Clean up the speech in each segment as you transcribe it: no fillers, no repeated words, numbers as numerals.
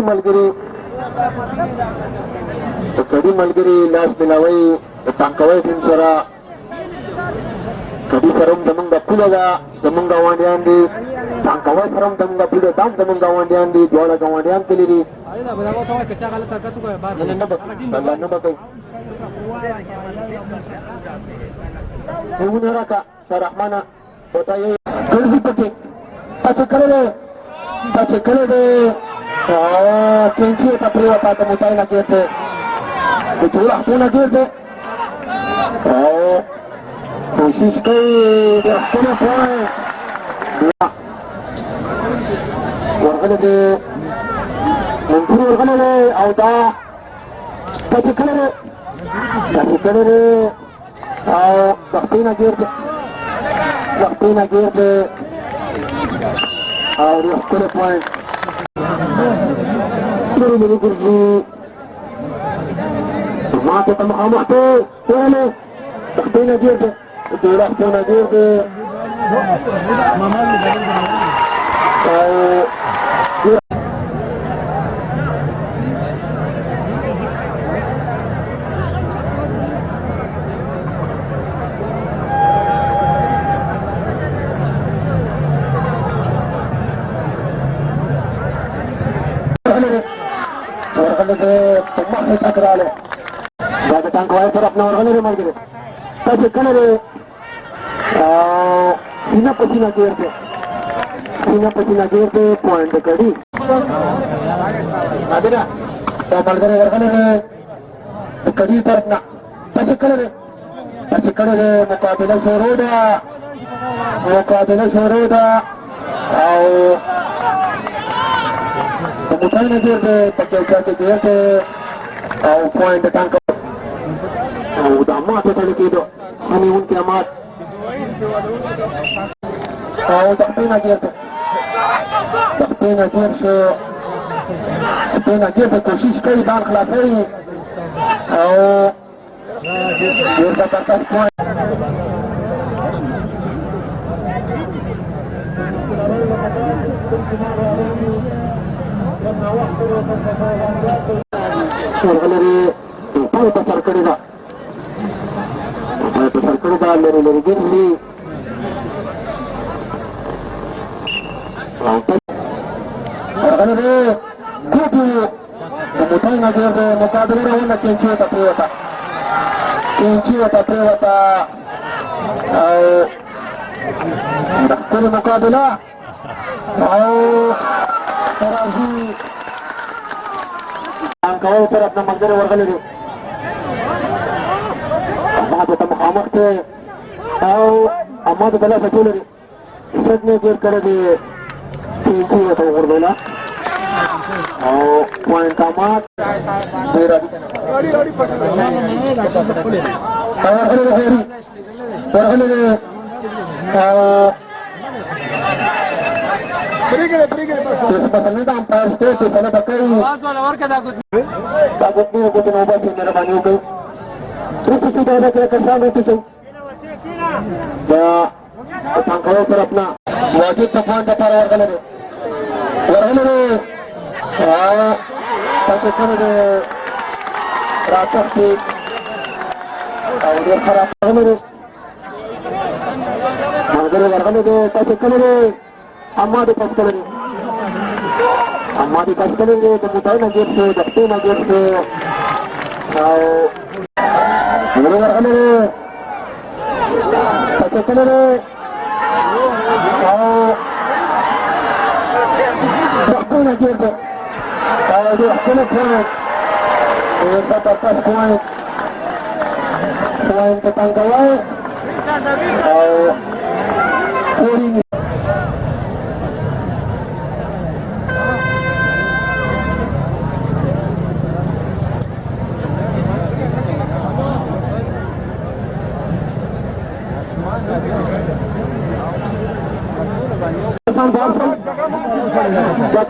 मलगिरी कडी मलगिरी लास मिलावई तांकवई टीम सोरा कडी सरम जमंगा पुलगा जमंगा वांड्यांदी तांकवई सरम जमंगा पुले ताम जमंगा वांड्यांदी जोड़ा गवांड्यां केलीरी number बकै Menggunakan kak Sarah mana Otaya Kerzi peti Pace kalede Kenci tak perlu apa mutai nak kete Itulah pun nak kete Kosis ke Dia kena point Wargalede Menteri wargalede Auta Pace kalede وقتنا جيرد يحكي بوينت تري من الجرزي ما تتمقى محتو تاني وقتنا جيرد Pemakai sakrale, jaga tangkawai terap nomor kali ni mungkin. Tapi kalau ni, sina pasina kerte point kadi. Ada na, tampal kali ni kadi terapna. Tapi kalau ni mukabila soroda, Mutai najir de pakai dia ke point tangkap. Udah amat tu tadi kido. Ini unti amat. Takti najir se kosis kari dan khalasai. Dia dapat point. Orgalari tahu pasar kerja lari gini. Orgalari kudu mutai ngajar de mukabila rawan kenci tapi kuri mukabila terazi angkau terap nama negara warga lagi. Amat tetap amat ke, amat bela satu lagi. Isatnya ger kerja tinggi atau berbela. Point amat. Beradi. Kesempatan ini tampar seperti sana pakai. Takut ni aku tengok sih mereka banyak ke. Terus sudah ada kesan itu sih. Ya, tangkau terapna. Wajib tepuan dapat warga lagi. Takut kan ada rakyat sih. Tahu dia harap lagi. Mangkir warga lagi. Takut kan ada. Amma di pas kali kemudian najib se, dakti najib se, mereka kali pakai kali dakti najib se, dia kena point, dia dapat point ketangkawai, poin.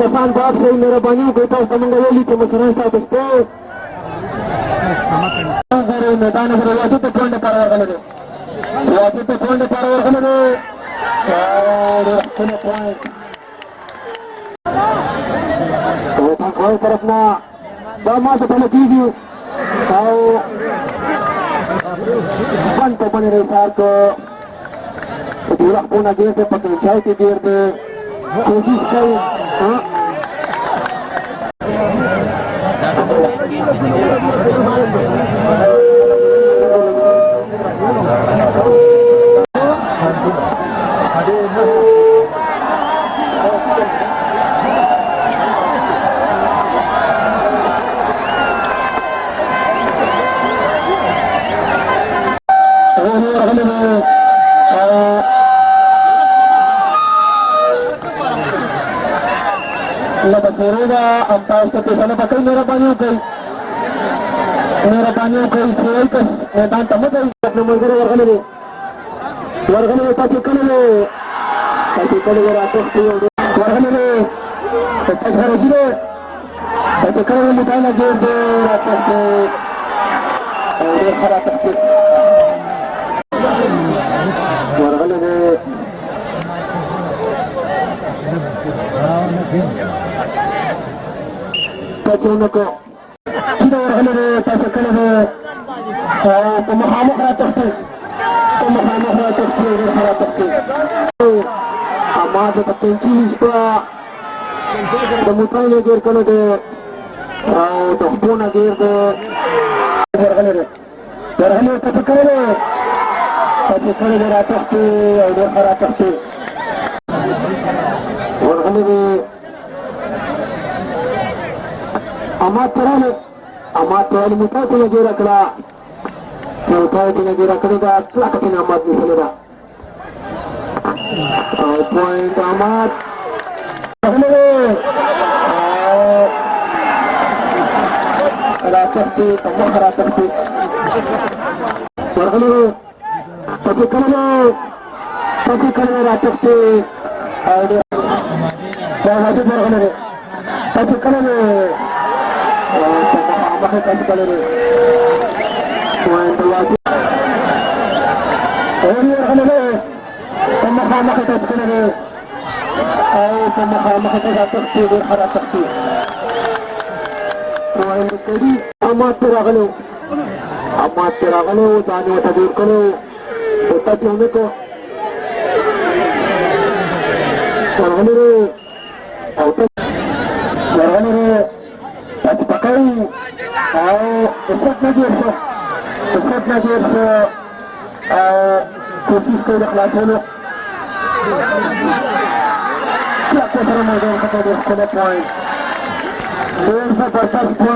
Kesan baat से मेरा बनियों के पास तमंगली के मसलन status पे अगर मैदान में वाजिब तो पॉइंट पर लगे और point mau terapna dama setelah tinggi tahu bantu menerima ke ulah pun aja seperti jauh tidur de kosis kau Berubah ampas ke sana pakai merah banyak sesuai ke dan tamu dari nomor warga ini pasti kalau ratus warga ini tetap harus juga tapi kalau kita lagi ratus warga ini Kacunoko, kita orang ini pasal ini, pemahaman ratus, amat tertinggi setelah kemudian lagi kalau de, tohpun lagi de, orang ini pasal ini ratus tu, ratus tu, orang ini amat terlalu mudah punya gerak lah. Mudah punya gerak kerja telah ketin amat di sana. Poin amat. Ratus tu, tambah ratus tu. Berkali, tapi kalau ratus tu, dah hasil berkali. Tapi kalau pakai kalau ni, poin terwajib. Ini orang ni, pemahaman kita kalau ni, pemahaman kita ratus tu, ratus tu. Poin jadi amat teragalo, tanya tajuk kalau, kita jangan ko. Orang ni, orang ni. Tapi pakai, esok lagi, kosis kau dah kelas dulu. Siapa yang mau dengan kata dia 10 poin. Dia berpas poin.